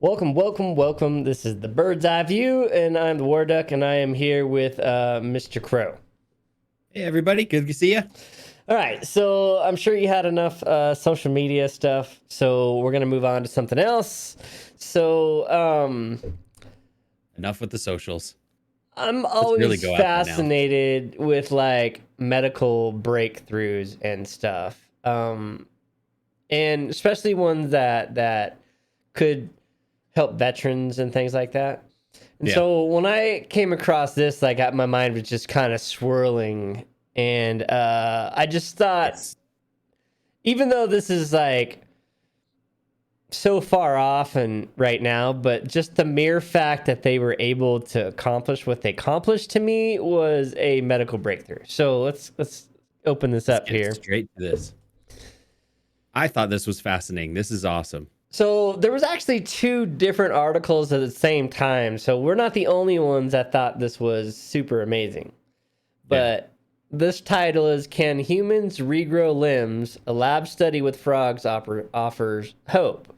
Welcome, welcome, welcome. This is the Bird's Eye View, and I'm the WarDuck, and I am here with Mr. Crow. Hey, everybody. Good to see you. All right, so I'm sure you had enough social media stuff, so we're going to move on to something else. So, Enough with the socials. I'm Let's always really go out there now. fascinated with like medical breakthroughs and stuff, and especially ones that could help veterans and things like that. And Yeah. so when I came across this, like my mind was just kind of swirling, and I just thought, even though this is like so far off and right now, but just the mere fact that they were able to accomplish what they accomplished to me was a medical breakthrough. So let's open this up Let's get here. straight to this. I thought this was fascinating. This is awesome. So there was actually two different articles at the same time. So we're not the only ones that thought this was super amazing. But this title is Can Humans Regrow Limbs? A lab study with frogs offers hope.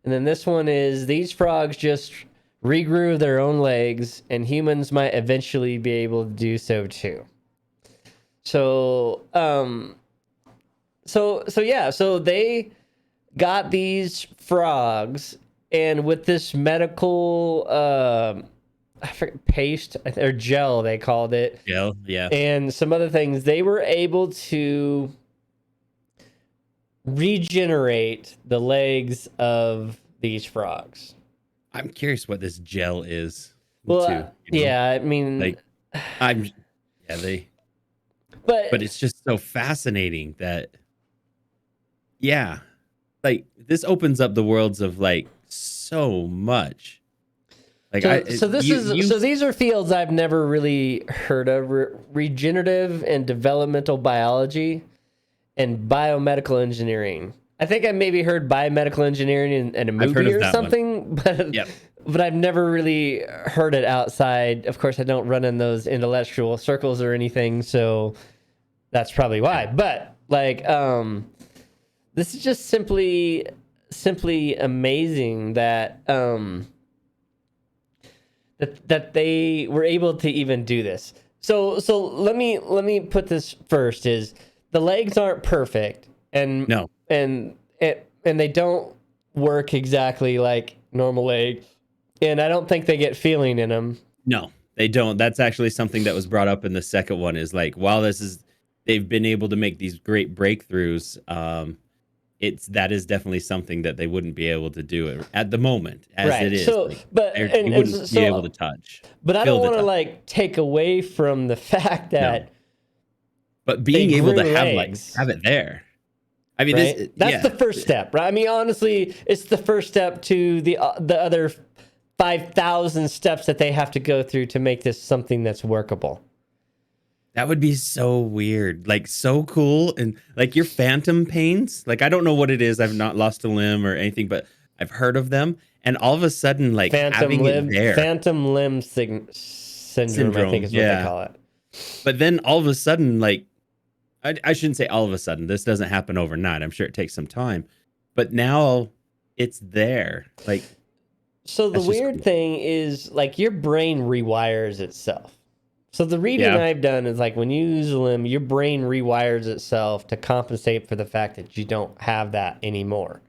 And then this one is These frogs just regrew their own legs and humans might eventually be able to do so too. So so they got these frogs, and with this medical I forget, paste or gel they called it, Gel, yeah. and some other things, they were able to regenerate the legs of these frogs. I'm curious what this gel is. Well, too, yeah, I mean, like but it's just so fascinating that, like this opens up the worlds of like so much. Like so these are fields I've never really heard of: regenerative and developmental biology and biomedical engineering. I think I maybe heard biomedical engineering in a movie or something, but I've never really heard it outside. Of course, I don't run in those intellectual circles or anything, so that's probably why. But like, this is just simply amazing that that they were able to even do this. So let me put this first: is the legs aren't perfect, and they don't work exactly like normal legs, and I don't think they get feeling in them. No, they don't. That's actually something that was brought up in the second one. Is like, while they've been able to make these great breakthroughs. That is definitely something that they wouldn't be able to do at the moment, as it is. So, like, but you wouldn't be able to touch. But I don't want to like take away from the fact that. No. But being able to have it there. I mean, right? That's the first step, right? I mean, honestly, it's the first step to the other 5,000 steps that they have to go through to make this something that's workable. That would be so weird, like so cool. And like your phantom pains, like I don't know what it is. I've not lost a limb or anything, but I've heard of them. And all of a sudden, like having it there. Phantom limb syndrome, I think is what they call it. But then all of a sudden, like, I shouldn't say all of a sudden. This doesn't happen overnight. I'm sure it takes some time. But now it's there. Like, so the weird thing is, like, your brain rewires itself. So the reading I've done is like when you lose a limb, your brain rewires itself to compensate for the fact that you don't have that anymore.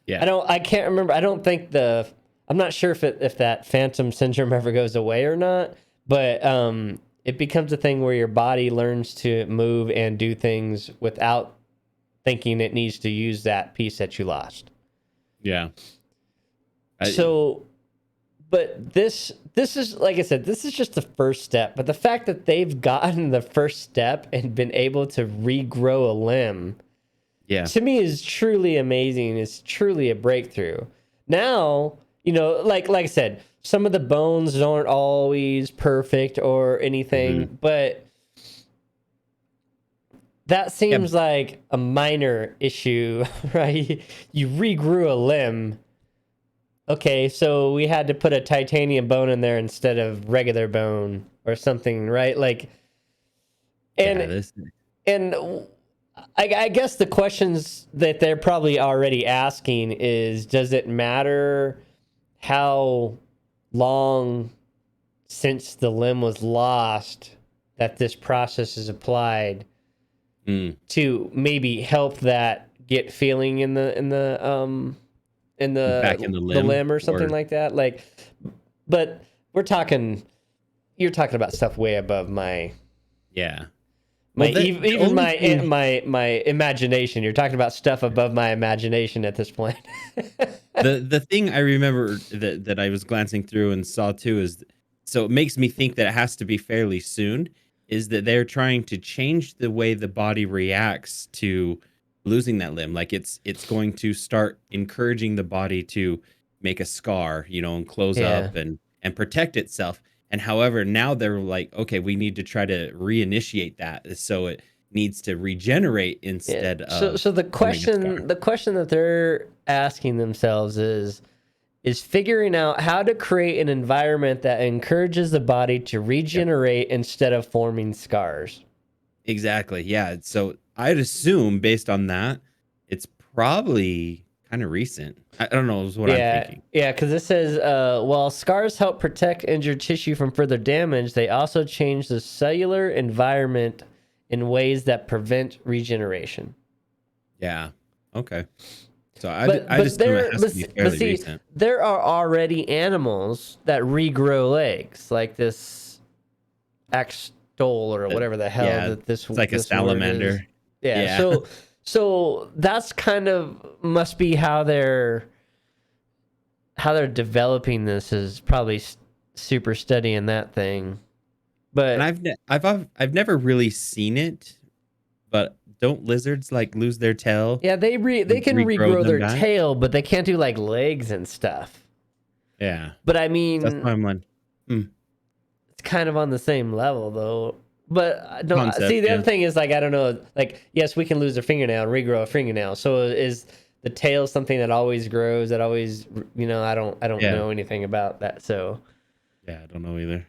Yeah. I can't remember. I don't think I'm not sure if that phantom syndrome ever goes away or not, but it becomes a thing where your body learns to move and do things without thinking it needs to use that piece that you lost. Yeah. But this is, like I said, this is just the first step. But the fact that they've gotten the first step and been able to regrow a limb, to me is truly amazing. It's truly a breakthrough. Now, like I said, some of the bones aren't always perfect or anything, but that seems like a minor issue, right? You regrew a limb. Okay, so we had to put a titanium bone in there instead of regular bone or something, right? Like, and I guess the questions that they're probably already asking is, does it matter how long since the limb was lost that this process is applied to maybe help that get feeling in the Back in the the limb, limb or something like that. Like, but you're talking about stuff way above my yeah. my Well, the even only my thing, my imagination. You're talking about stuff above my imagination at this point. the thing I remember that I was glancing through and saw too is, so it makes me think that it has to be fairly soon, is that they're trying to change the way the body reacts to losing that limb. Like it's going to start encouraging the body to make a scar, and close Yeah. up and protect itself. And however, now they're like, okay, we need to try to reinitiate that, so it needs to regenerate Yeah. instead So of so forming a scar. the question that they're asking themselves is figuring out how to create an environment that encourages the body to Yep. regenerate instead of forming scars. Exactly. Yeah. So I'd assume based on that, it's probably kind of recent. I don't know, is what I'm Yeah, thinking. yeah, because it says, while scars help protect injured tissue from further damage, they also change the cellular environment in ways that prevent regeneration. Yeah. Okay. So I'd But assume it there, has to be but fairly see, recent. there are already animals that regrow legs, like this axtole or whatever the hell Yeah. that It's like a this word is. salamander. Yeah, Yeah. so that's kind of must be how they're developing this is probably super studying that thing. And But I've never really seen it, but don't lizards like lose their tail yeah, they and can regrow regrow them their back? tail, but they can't do like legs and stuff. Yeah. But I So that's why mean, I'm like, hmm, it's kind of on the same level though. But I don't see concept, the yeah. other thing is like I don't know. Like yes, we can lose a fingernail and regrow a fingernail. So is the tail something that always grows? That always I don't Yeah. know anything about that. Yeah, I don't know either.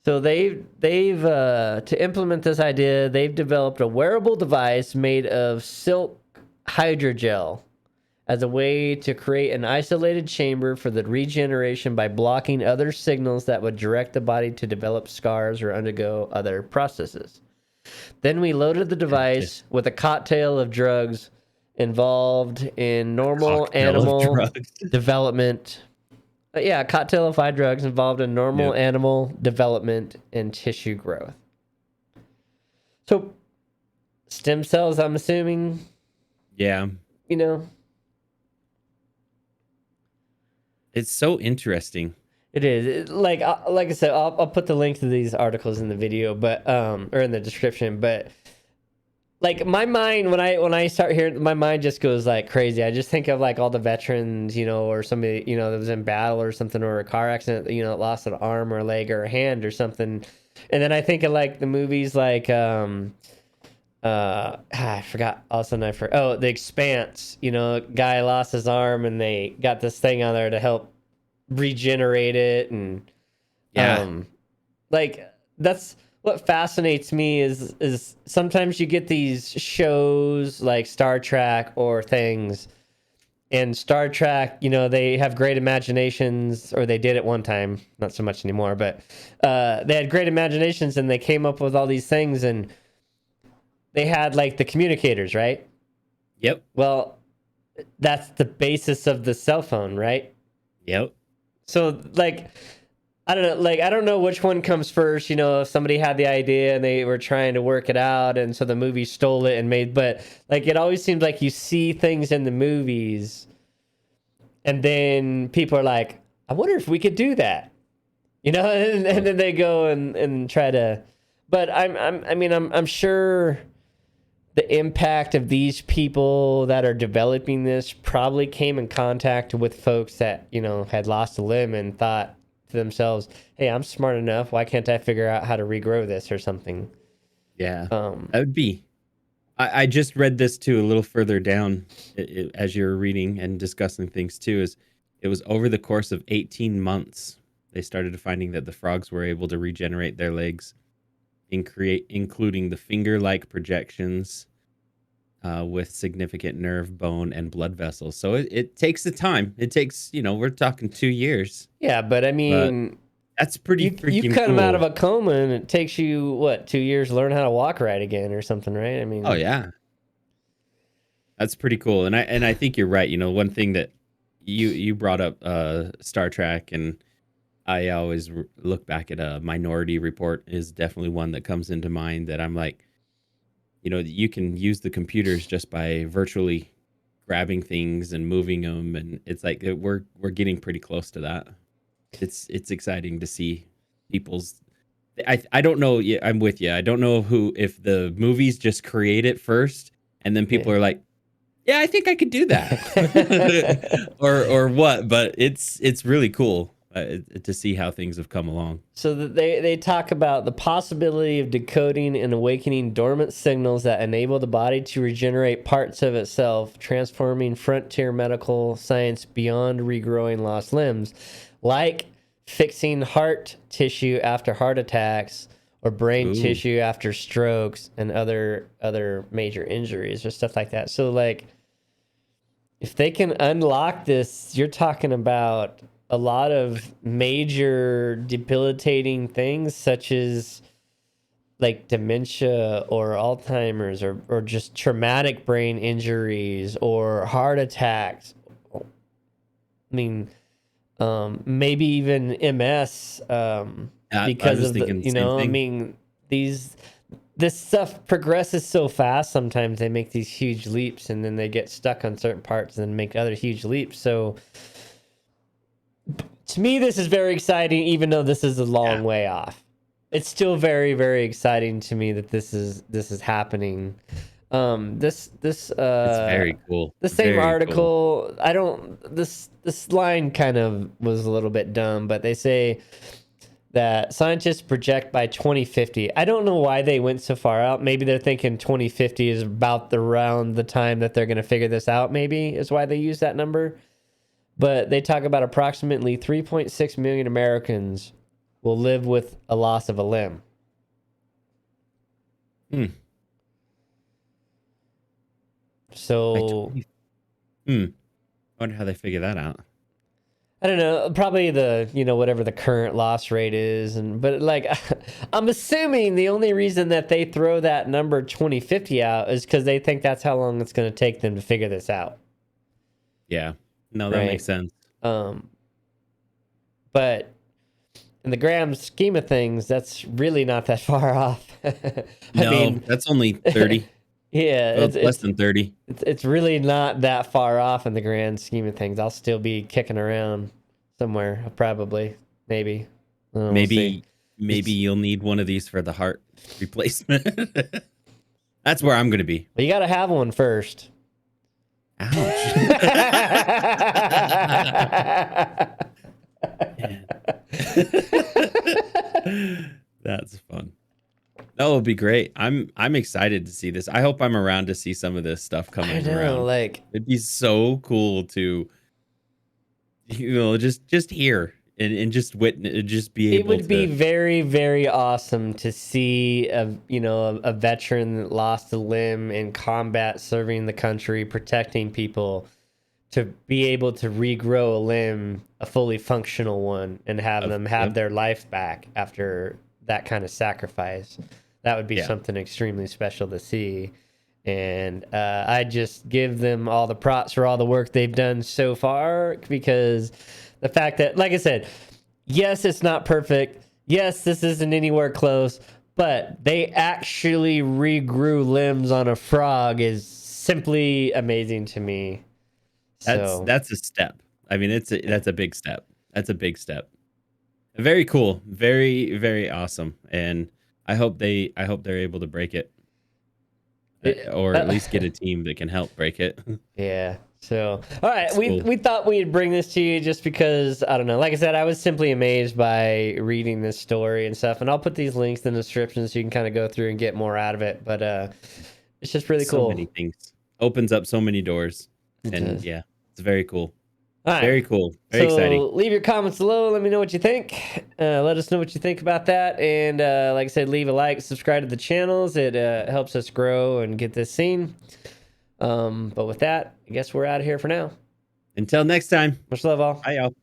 So they've to implement this idea, they've developed a wearable device made of silk hydrogel as a way to create an isolated chamber for the regeneration by blocking other signals that would direct the body to develop scars or undergo other processes. Then we loaded the Gotcha. device with a cocktail of drugs involved in normal Cocktail of animal drugs. development. Yeah, a cocktail of 5 drugs involved in normal Yep. animal development and tissue growth. So, stem cells, I'm assuming, Yeah. you know, It's so interesting. it is like I said, I'll put the link to these articles in the video, but or in the description. But like my mind, when I start hearing, my mind just goes like crazy. I just think of like all the veterans, or somebody, that was in battle or something, or a car accident, lost an arm or a leg or a hand or something, and then I think of like the movies like I forgot. All of a sudden, I forgot. Oh, The Expanse. Guy lost his arm, and they got this thing on there to help regenerate it, and Yeah. like that's what fascinates me is sometimes you get these shows like Star Trek or things, and Star Trek, they have great imaginations, or they did at one time, not so much anymore, but they had great imaginations, and they came up with all these things, and they had like the communicators, right? Yep. Well, that's the basis of the cell phone, right? Yep. So like I don't know, like I don't know which one comes first, if somebody had the idea and they were trying to work it out, and so the movie stole it and made, but like it always seems like you see things in the movies and then people are like, I wonder if we could do that. And then they go and try to, but I'm sure the impact of these people that are developing this probably came in contact with folks that had lost a limb and thought to themselves, hey, I'm smart enough, why can't I figure out how to regrow this or something? Yeah. That would be. I just read this too a little further down, as you're reading and discussing things too. Is it was over the course of 18 months they started finding that the frogs were able to regenerate their legs, including the finger-like projections, with significant nerve, bone, and blood vessels. So it takes the time. It takes, we're talking 2 years, Yeah, but I but mean, that's pretty you freaking cut them out of cool. a coma, and it takes you what 2 years to learn how to walk right again or something, right? I Oh mean, yeah, that's pretty cool. And I think you're right. One thing that you brought up Star Trek, and I always look back at a Minority Report is definitely one that comes into mind that I'm like, you can use the computers just by virtually grabbing things and moving them, and it's like we're getting pretty close to that. It's exciting to see people's. I don't know. Yeah, I'm with you. I don't know if the movies just create it first, and then people yeah. are like, yeah, I think I could do that, or what. But it's really cool to see how things have come along. So that they talk about the possibility of decoding and awakening dormant signals that enable the body to regenerate parts of itself, transforming frontier medical science beyond regrowing lost limbs, like fixing heart tissue after heart attacks or brain Ooh, tissue after strokes and other major injuries or stuff like that. So like if they can unlock this, you're talking about a lot of major debilitating things such as like dementia or Alzheimer's or just traumatic brain injuries or heart attacks. I mean, maybe even MS, I because was of the, thinking the same I thing. mean, this stuff progresses so fast. Sometimes they make these huge leaps and then they get stuck on certain parts and then make other huge leaps. So to me, this is very exciting, even though this is a Yeah, long way off. It's still very, very exciting to me that this is happening. This it's very cool. the same Very cool. article. I don't. This line kind of was a little bit dumb, but they say that scientists project by 2050. I don't know why they went so far out. Maybe they're thinking 2050 is about around the time that they're going to figure this out. Maybe is why they use that number. But they talk about approximately 3.6 million Americans will live with a loss of a limb. Hmm. By So 20. Hmm. I wonder how they figure that out. I don't know, probably the, whatever the current loss rate is. But like, I'm assuming the only reason that they throw that number 2050 out is because they think that's how long it's going to take them to figure this out. Yeah. No, that makes Right. sense. Um, but in the grand scheme of things, that's really not that far off. I No, mean, that's only 30. yeah, Well, it's less than 30. it's really not that far off in the grand scheme of things. I'll still be kicking around somewhere, probably, maybe. We'll see. Maybe It's, you'll need one of these for the heart replacement. That's where I'm going to be. well, you got to have one first. Ouch. Man. That's fun. That will be great. I'm excited to see this. I hope I'm around to see some of this stuff I coming know, around. like It'd be so cool to just hear and just witness, just be it able would be to. very, very awesome to see a veteran that lost a limb in combat, serving the country, protecting people, to be able to regrow a limb, a fully functional one, and have them have Yep. their life back after that kind of sacrifice. That would be Yeah. something extremely special to see. And I just give them all the props for all the work they've done so far, because the fact that, like I said, yes, it's not perfect. Yes, this isn't anywhere close, but they actually regrew limbs on a frog is simply amazing to me. So That's a step. I mean, that's a big step. That's a big step. Very cool. Very, very awesome. And I hope they're able to break it, it, or at least get a team that can help break it. yeah. So, all right, That's we cool. we thought we'd bring this to you just because I don't know. Like I said, I was simply amazed by reading this story and stuff, and I'll put these links in the description so you can kind of go through and get more out of it. But it's just really So cool. many things. Opens up so many doors. It And does. yeah, it's very cool. All right. Very cool. Very exciting. So leave your comments below. Let me know what you think. Let us know what you think about that. And like I said, leave a like, subscribe to the channels. It helps us grow and get this seen. But with that, I guess we're out of here for now. Until next time. Much love, all. Bye, y'all.